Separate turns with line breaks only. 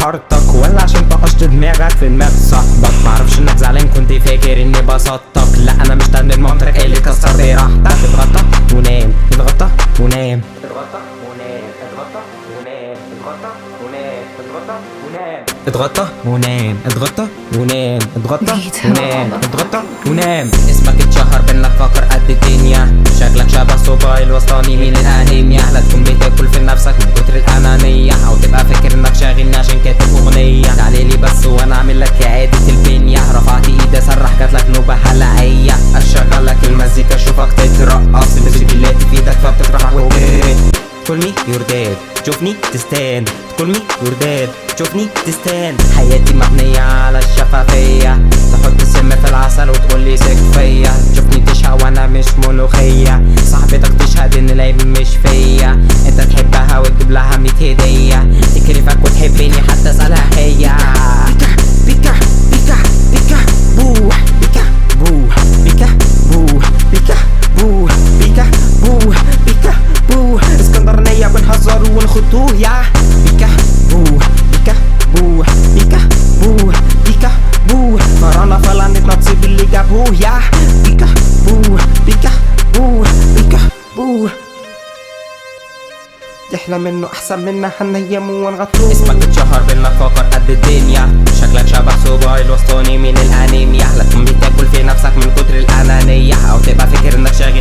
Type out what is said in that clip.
حارتك ولا عشان طقشت دماغك في دماغ صاحبك؟ معرفش انك زعلان كنت فاكر اني بسطتك، لا انا مش تمام المنطق اللي كسرت راحتك. اتغطى ونام اتغطى ونام اتغطى ونام اتغطى ونام اتغطى ونام اتغطى ونام اتغطى ونام اتغطى ونام اتغطى ونام اتغطى ونام. اسمك اتشهر بانك فاكر قد الدنيا، شكلك شبه صباي الوسطاني من الانيميا. لا تكون بتاكل في نفسك من كتر الانانية، او تبقى فاكر انك شاغلني عشان كاتب اغنية. تعالي لي بس وانا اعمل لك اعادة البنية. رفعت ايدي اسرح جاتلك نوبة حلقية، اشغلك المزيكا اشوفك تترقص. السجلات في ايدك فبتطرح وتهرب. Call me your dad تشوفني تستان، Call me your dad تشوفني تستان. حياتي مبنية على الشفافية، تحط السم في العسل وتقولي سك فيا. تشوفني تشهق وانا مش ملوخية، صاحبتك تشهد ان العيب مش فيا. انت تحبها وتجيب لها 100 هدية، تكرفك وتحبني حتى اسألها هي. بيكا بيكا بيكا بوح بيكا بوح بيكا بوح بيكا بوح بيكا بوح بيكا بوح. اسكندرانية بنهزر ونخدوه يا بيكا بوح بيكا بوح بيكا بوح بيكا بوح. فرانا فلانتنا تصيب اللي جابوه يا بيكا بوح بيكا بوح بيكا بوح. تحلى منه احسن منا هنيمه ونغطوه. اسمك اتشهر بانك فاكر قد الدنيا، شكلك شبه صباي الوسطاني من الانيميا. لا تكون بتاكل في نفسك من كتر الانانية، او تبقى فاكر انك شاغل